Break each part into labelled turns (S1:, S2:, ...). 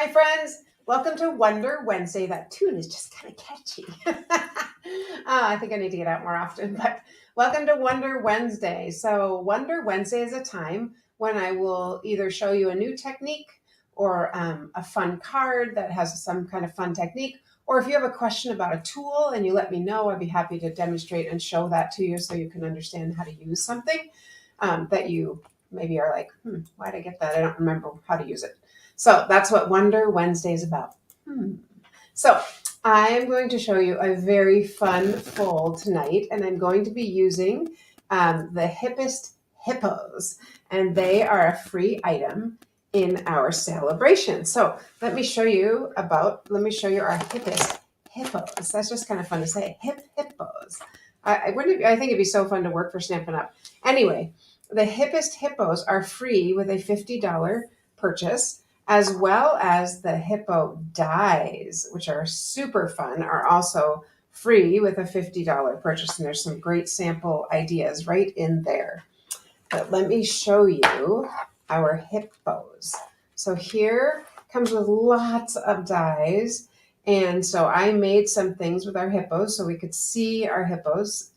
S1: Hi, friends. Welcome to Wonder Wednesday. That tune is just kind of catchy. I think I need to get out more often, but welcome to Wonder Wednesday. So, Wonder Wednesday is a time when I will either show you a new technique or a fun card that has some kind of fun technique. Or if you have a question about a tool and you let me know, I'd be happy to demonstrate and show that to you so you can understand how to use something that you maybe are like, why did I get that? I don't remember how to use it. So that's what Wonder Wednesday is about. So I am going to show you a very fun fold tonight, and I'm going to be using the hippest hippos, and they are a free item in our celebration. So let me show you our hippest hippos. That's just kind of fun to say, hippos. I think it'd be so fun to work for Stampin' Up. Anyway, the hippest hippos are free with a $50 purchase, as well as the hippo dies, which are super fun, are also free with a $50 purchase. And there's some great sample ideas right in there. But let me show you our hippos. So here comes with lots of dies. And so I made some things with our hippos so we could see our hippos.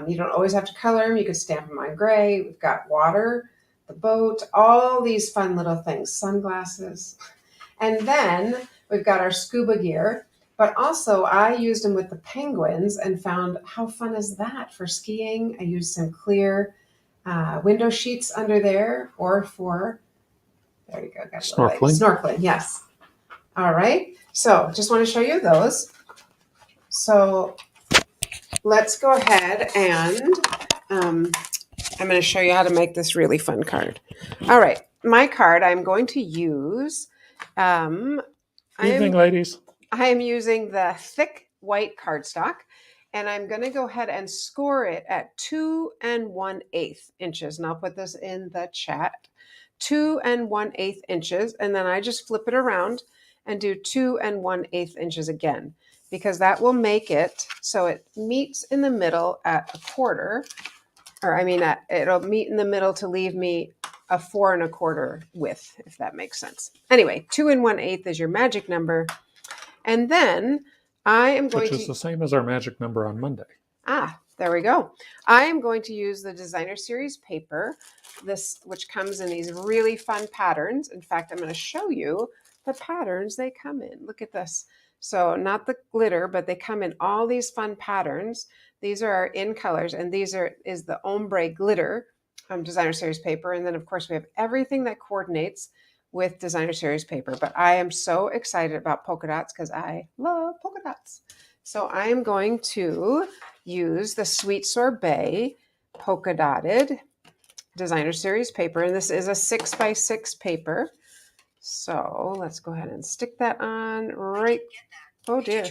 S1: You don't always have to color them. You could stamp them on gray. We've got water, the boat, all these fun little things, sunglasses. And then we've got our scuba gear, but also I used them with the penguins and found how fun is that for skiing. I used some clear window sheets under there, or for, there you go, got
S2: Snorkeling.
S1: Snorkeling, yes. All right, so just want to show you those. So let's go ahead and I'm going to show you how to make this really fun card. All right, my card I'm going to use.
S2: Evening, ladies.
S1: I am using the thick white cardstock, and I'm going to go ahead and score it at 2 1/8 inches. And I'll put this in the chat. 2 1/8 inches, and then I just flip it around and do 2 1/8 inches again, because that will make it so it meets in the middle at a quarter. Or it'll meet in the middle to leave me a 4 1/4 width, if that makes sense. Anyway, 2 1/8 is your magic number. And then I am going
S2: to... Which is the same as our magic number on Monday.
S1: There we go. I am going to use the Designer Series paper, which comes in these really fun patterns. In fact, I'm going to show you the patterns they come in. Look at this. So not the glitter, but they come in all these fun patterns. These are in colors, and is the ombre glitter Designer Series paper. And then, of course, we have everything that coordinates with Designer Series paper. But I am so excited about polka dots because I love polka dots. So I am going to use the Sweet Sorbet polka dotted Designer Series paper. And this is a 6x6 paper. So let's go ahead and stick that on right. Oh dear.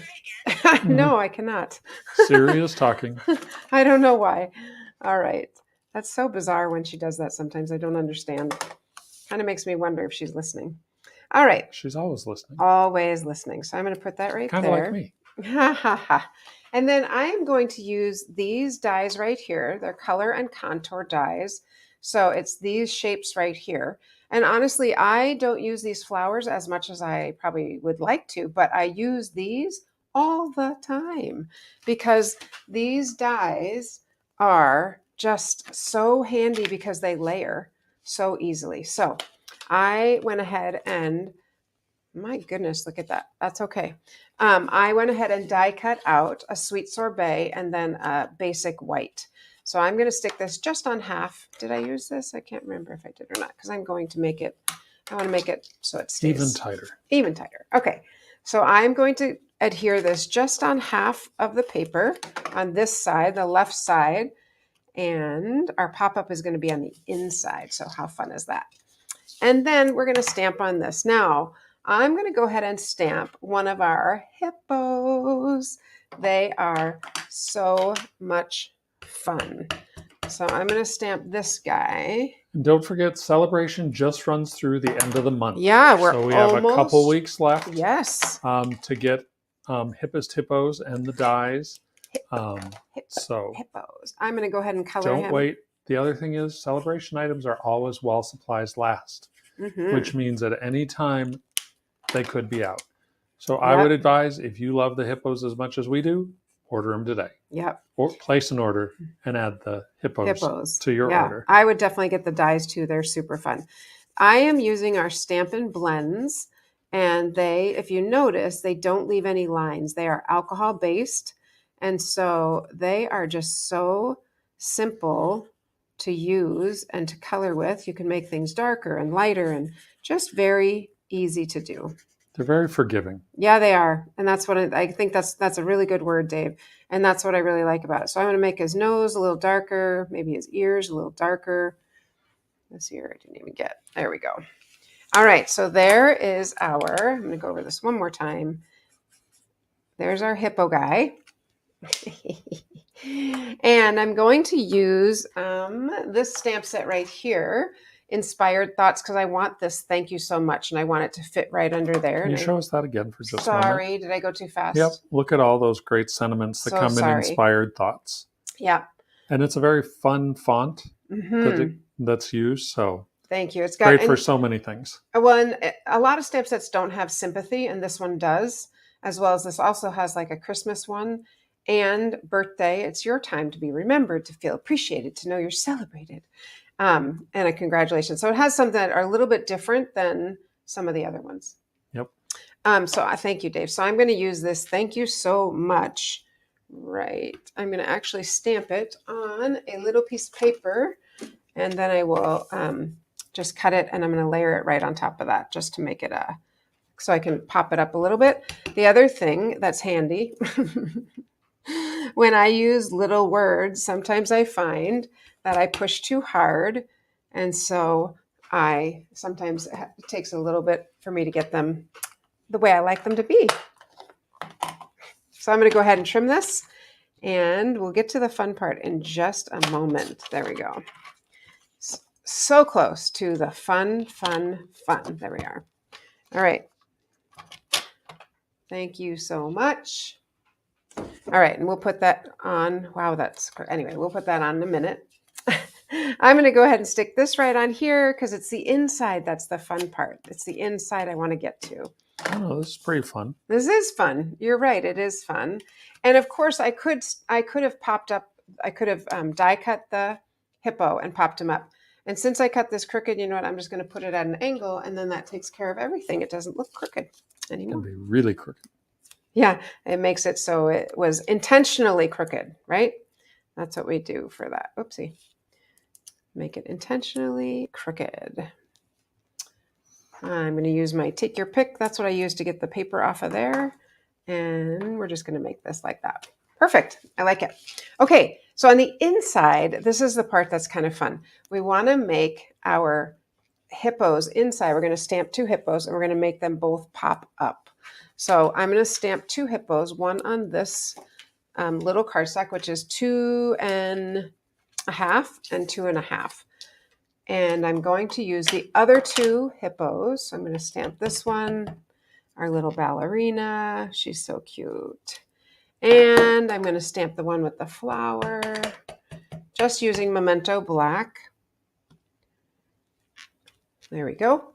S1: No, I cannot.
S2: Siri is talking.
S1: I don't know why. All right. That's so bizarre when she does that sometimes. I don't understand. Kind of makes me wonder if she's listening. All right.
S2: She's always listening.
S1: Always listening. So I'm going to put that right there.
S2: Kind of like me.
S1: Ha ha ha. And then I am going to use these dies right here. They're color and contour dies. So it's these shapes right here. And honestly, I don't use these flowers as much as I probably would like to, but I use these all the time because these dies are just so handy because they layer so easily. So I went ahead and, my goodness, look at that. That's okay. I went ahead and die cut out a Sweet Sorbet and then a basic white. So I'm going to stick this just on half. Did I use this? I can't remember if I did or not because I'm going to make it, I want to make it so it stays
S2: even tighter.
S1: Even tighter. Okay. So I'm going to adhere this just on half of the paper on this side, the left side, and our pop-up is going to be on the inside. So how fun is that? And then we're going to stamp on this. Now, I'm going to go ahead and stamp one of our hippos. They are so much fun. So I'm going to stamp this guy.
S2: And don't forget, celebration just runs through the end of the month.
S1: Yeah,
S2: so we have a couple weeks left.
S1: Yes.
S2: To get hippest hippos and the dies.
S1: Hippos. I'm going to go ahead and color him.
S2: Don't wait. The other thing is celebration items are always while supplies last, which means at any time they could be out. So I would advise, if you love the hippos as much as we do, order them today.
S1: Yep.
S2: Or place an order and add the hippos to your order.
S1: I would definitely get the dies too. They're super fun. I am using our Stampin' Blends, and they, if you notice, they don't leave any lines. They are alcohol based, and so they are just so simple to use and to color with. You can make things darker and lighter and just very easy to do.
S2: They're very forgiving.
S1: Yeah, they are. And that's what I think that's a really good word, Dave. And that's what I really like about it. So I'm going to make his nose a little darker, maybe his ears a little darker. This ear I didn't even get. There we go. All right, so there is our, I'm going to go over this one more time. There's our hippo guy. And I'm going to use this stamp set right here, Inspired Thoughts, because I want this thank you so much, and I want it to fit right under there.
S2: Can you show us that again for just a moment?
S1: Sorry, did I go too fast?
S2: Yep, look at all those great sentiments that come in Inspired Thoughts.
S1: Yeah.
S2: And it's a very fun font that's used, so
S1: thank you. It's
S2: great for so many things.
S1: Well, a lot of stamp sets don't have sympathy, and this one does, as well as this also has like a Christmas one and birthday. It's your time to be remembered, to feel appreciated, to know you're celebrated. And a congratulations. So it has something that are a little bit different than some of the other ones.
S2: Yep.
S1: So I thank you, Dave. So I'm going to use this thank you so much. Right. I'm going to actually stamp it on a little piece of paper, and then I will just cut it, and I'm going to layer it right on top of that just to make it so I can pop it up a little bit. The other thing that's handy, when I use little words, sometimes I find that I push too hard. And so sometimes it takes a little bit for me to get them the way I like them to be. So I'm going to go ahead and trim this, and we'll get to the fun part in just a moment. There we go. So close to the fun. There we are. All right. Thank you so much. All right, and we'll put that on. Wow, anyway, we'll put that on in a minute. I'm going to go ahead and stick this right on here because it's the inside that's the fun part. It's the inside I want to get to.
S2: Oh, this is pretty fun.
S1: This is fun. You're right. It is fun. And of course, I could have die cut the hippo and popped him up. And since I cut this crooked, you know what? I'm just going to put it at an angle, and then that takes care of everything. It doesn't look crooked anymore.
S2: It can be really crooked.
S1: Yeah, it makes it so it was intentionally crooked, right? That's what we do for that. Oopsie. Make it intentionally crooked. I'm going to use my take your pick. That's what I use to get the paper off of there. And we're just going to make this like that. Perfect. I like it. Okay, so on the inside, this is the part that's kind of fun. We want to make our hippos inside. We're going to stamp 2 hippos, and we're going to make them both pop up. So I'm going to stamp 2 hippos, one on this little cardstock, which is 2 1/2 and 2 1/2. And I'm going to use the other 2 hippos. So I'm going to stamp this one, our little ballerina. She's so cute. And I'm going to stamp the one with the flower, just using Memento Black. There we go.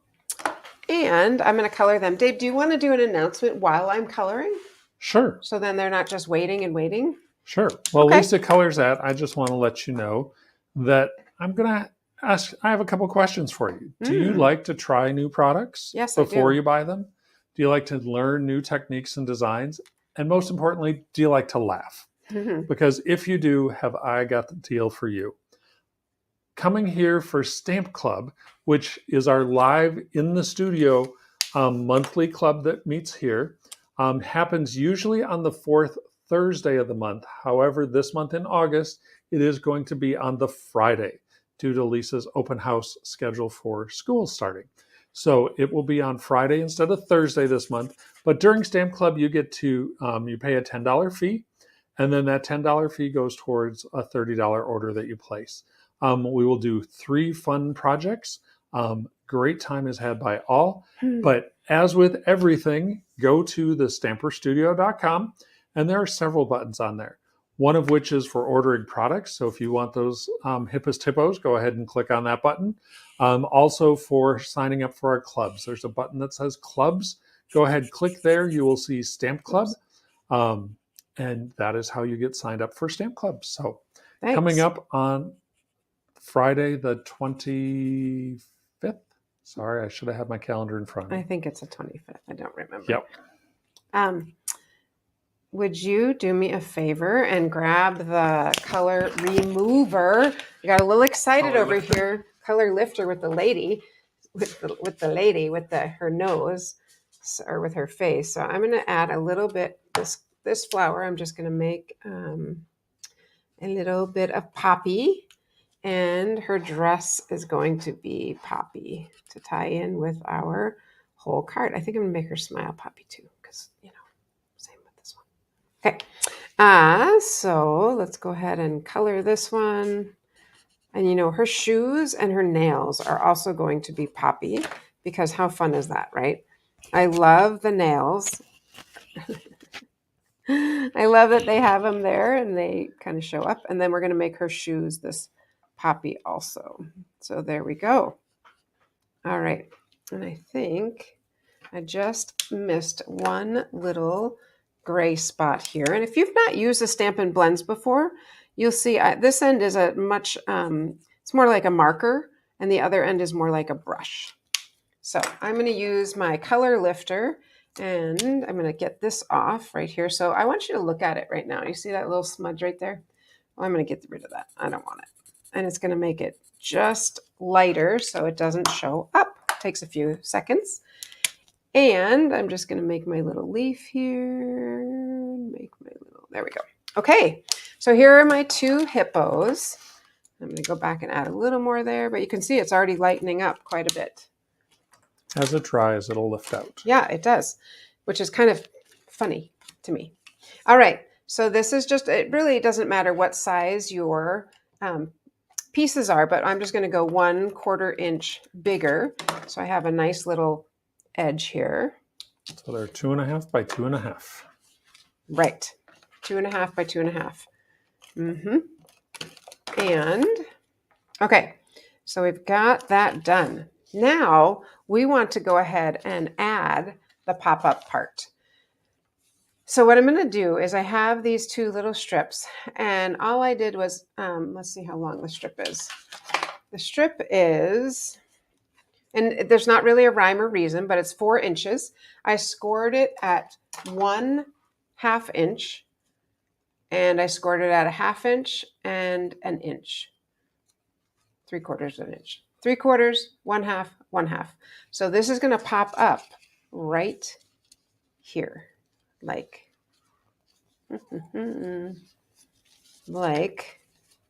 S1: And I'm going to color them. Dave, do you want to do an announcement while I'm coloring?
S2: Sure.
S1: So then they're not just waiting and waiting?
S2: Sure. Well, okay. Lisa colors that. I just want to let you know that I'm going to ask, I have a couple questions for you. Do you like to try new products before you buy them? Do you like to learn new techniques and designs? And most importantly, do you like to laugh? Because if you do, have I got the deal for you. Coming here for Stamp Club, which is our live in the studio monthly club that meets here, happens usually on the 4th Thursday of the month. However, this month in August, it is going to be on the Friday due to Lisa's open house schedule for school starting. So it will be on Friday instead of Thursday this month. But during Stamp Club, you get to, you pay a $10 fee, and then that $10 fee goes towards a $30 order that you place. We will do 3 fun projects. Great time is had by all. But as with everything, go to the stamperstudio.com, and there are several buttons on there. One of which is for ordering products. So if you want those hippest hippos, go ahead and click on that button. Also for signing up for our clubs. There's a button that says clubs. go ahead, click there. You will see Stamp Club. And that is how you get signed up for Stamp Club. So coming up on Friday the 25th. Sorry, I should have had my calendar in front of me.
S1: I think it's the 25th. I don't remember.
S2: Yep.
S1: Would you do me a favor and grab the color remover? I got a little excited
S2: Color
S1: over
S2: lifter.
S1: here. Color lifter with the lady, with her nose, or with her face. So I'm going to add a little bit this flower. I'm just going to make a little bit of Poppy, and her dress is going to be Poppy to tie in with our whole card. I think I'm going to make her smile Poppy too, because same with this one. Okay. So let's go ahead and color this one. And her shoes and her nails are also going to be Poppy, because how fun is that, right? I love the nails. I love that they have them there and they kind of show up. And then we're going to make her shoes this Poppy also. So there we go. All right. And I think I just missed one little gray spot here. And if you've not used the Stampin' Blends before, you'll see this end is a much, it's more like a marker, and the other end is more like a brush. So I'm going to use my color lifter, and I'm going to get this off right here. So I want you to look at it right now. You see that little smudge right there? Well, I'm going to get rid of that. I don't want it. And it's going to make it just lighter so it doesn't show up. It takes a few seconds. And I'm just going to make my little leaf here. There we go. Okay, so here are my two hippos. I'm going to go back and add a little more there, but you can see it's already lightening up quite a bit.
S2: As it dries, it'll lift out.
S1: Yeah, it does, which is kind of funny to me. All right, so this is just, it really doesn't matter what size your pieces are, but I'm just going to go 1/4 inch bigger. So I have a nice little edge here.
S2: So they're 2.5 by 2.5.
S1: Right, 2.5 by 2.5. And okay, so we've got that done. Now we want to go ahead and add the pop-up part. So what I'm going to do is I have these two little strips, and all I did was, let's see how long the strip is. The strip is, and there's not really a rhyme or reason, but it's 4 inches. I scored it at 1/2 inch, and I scored it at 1/2 inch and an inch. 3/4 of an inch. 3/4, 1/2, 1/2. So this is going to pop up right here, like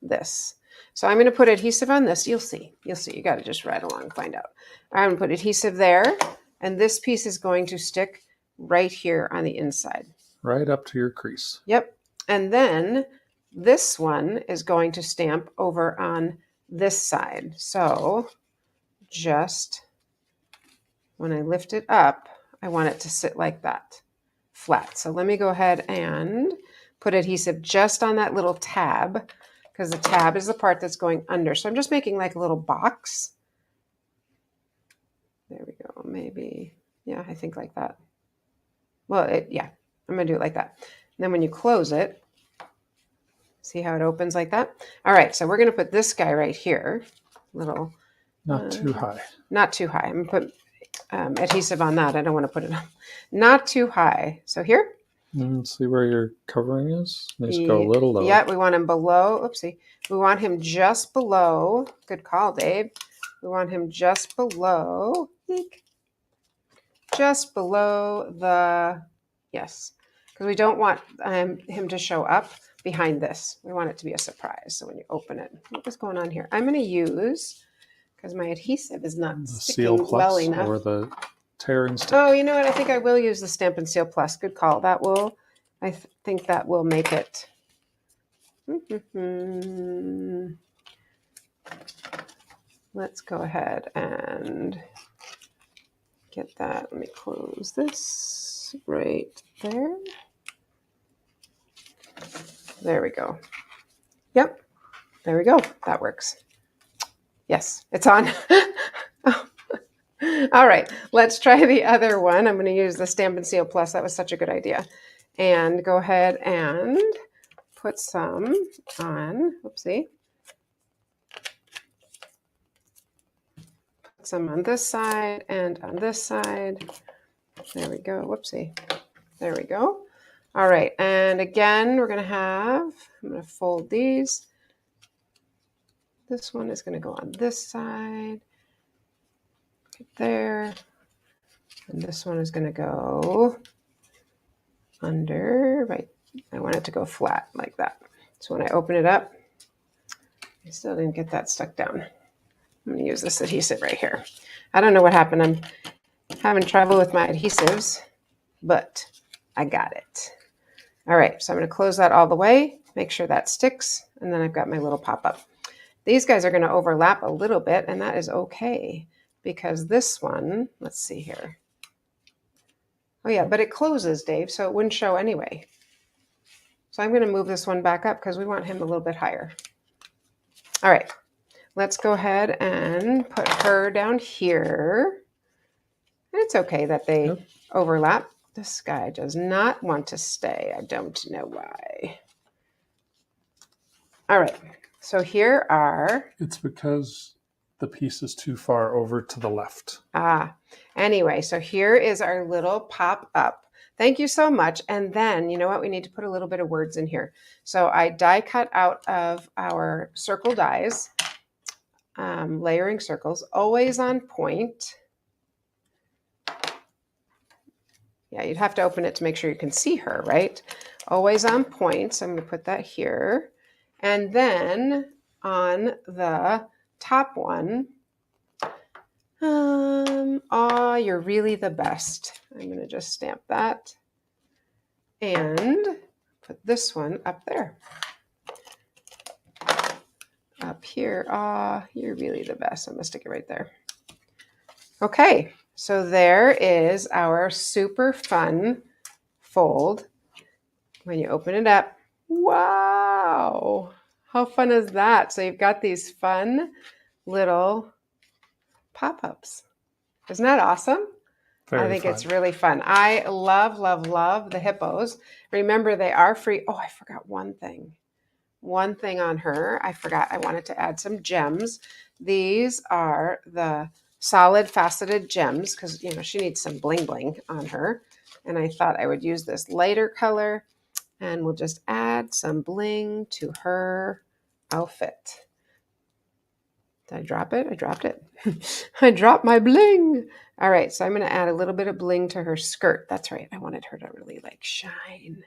S1: this. So I'm going to put adhesive on this. You'll see. You got to just ride along, find out. I'm going to put adhesive there, and this piece is going to stick right here on the inside.
S2: Right up to your crease.
S1: Yep. And then this one is going to stamp over on this side. So just when I lift it up, I want it to sit like that, flat. So let me go ahead and put adhesive just on that little tab, because the tab is the part that's going under. So I'm just making like a little box. There we go. Maybe, yeah, I think like that. Well, yeah, I'm going to do it like that. And then when you close it, see how it opens like that? All right, so we're going to put this guy right here. Little.
S2: Not too high.
S1: Not too high. I'm going to put adhesive on that. I don't want to put it on. Not too high. So here.
S2: See where your covering is? Needs to go a little lower.
S1: Yeah, we want him below. Oopsie. We want him just below. Good call, Dave. We want him just below. Eek. Just below the, yes. Because we don't want him to show up behind this. We want it to be a surprise. So when you open it, what is going on here? I'm going to use, because my adhesive is not
S2: the
S1: sticking
S2: Seal Plus
S1: well enough.
S2: Or the tearing stick.
S1: Oh, you know what? I think I will use the Stampin' Seal Plus. Good call. That will, I think that will make it. Let's go ahead and get that. Let me close this right there. There we go. Yep. There we go. That works. Yes, it's on. All right, let's try the other one. I'm going to use the Stamp and Seal Plus. That was such a good idea. And go ahead and put some on. Oopsie. Put some on this side and on this side. There we go. Whoopsie. There we go. All right, and again, we're going to have, I'm going to fold these. This one is going to go on this side, right there. And this one is going to go under, right? I want it to go flat like that. So when I open it up, I still didn't get that stuck down. I'm going to use this adhesive right here. I don't know what happened. I'm having trouble with my adhesives, but I got it. All right, so I'm going to close that all the way, make sure that sticks, and then I've got my little pop-up. These guys are going to overlap a little bit, and that is okay, because this one, let's see here. Oh yeah, but it closes, Dave, so it wouldn't show anyway. So I'm going to move this one back up because we want him a little bit higher. All right, let's go ahead and put her down here. It's okay that they overlap. This guy does not want to stay. I don't know why. All right, so here are...
S2: It's because the piece is too far over to the left.
S1: Anyway, so here is our little pop-up. Thank you so much. And then, you know what? We need to put a little bit of words in here. So I die cut out of our circle dies, layering circles, always on point. Yeah, you'd have to open it to make sure you can see her, right? Always on point. So I'm going to put that here. And then on the top one, oh, you're really the best. I'm going to just stamp that and put this one up there. Up here, oh, you're really the best. I'm going to stick it right there. Okay, so there is our super fun fold. When you open it up, wow, how fun is that? So you've got these fun little pop-ups. Isn't that awesome? I think it's really fun. I love, love, love the hippos. Remember, they are free. Oh, I forgot one thing. One thing on her. I forgot I wanted to add some gems. These are the solid faceted gems because, you know, she needs some bling bling on her. And I thought I would use this lighter color and we'll just add some bling to her outfit. Did I drop it? I dropped it. I dropped my bling. All right, so I'm going to add a little bit of bling to her skirt. That's right. I wanted her to really like shine.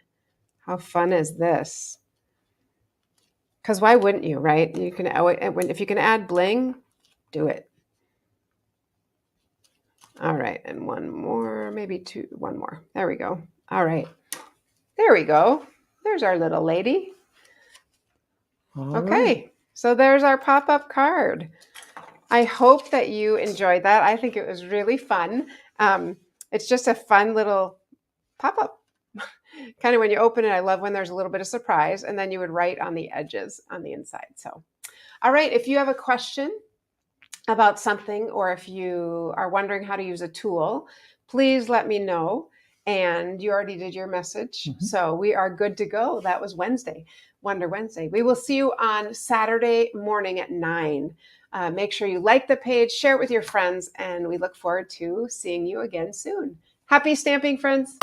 S1: How fun is this? Because why wouldn't you, right? You can, if you can add bling, do it. All right, and one more, maybe two, one more. There we go. All right, there we go. There's our little lady. Okay, so there's our pop-up card. I hope that you enjoyed that. I think it was really fun. It's just a fun little pop-up. Kind of when you open it, I love when there's a little bit of surprise, and then you would write on the edges on the inside. So, all right, if you have a question about something, or if you are wondering how to use a tool, please let me know. And you already did your message. Mm-hmm. So we are good to go. That was Wednesday, Wonder Wednesday. We will see you on Saturday morning at 9. Make sure you like the page, share it with your friends, and we look forward to seeing you again soon. Happy stamping, friends.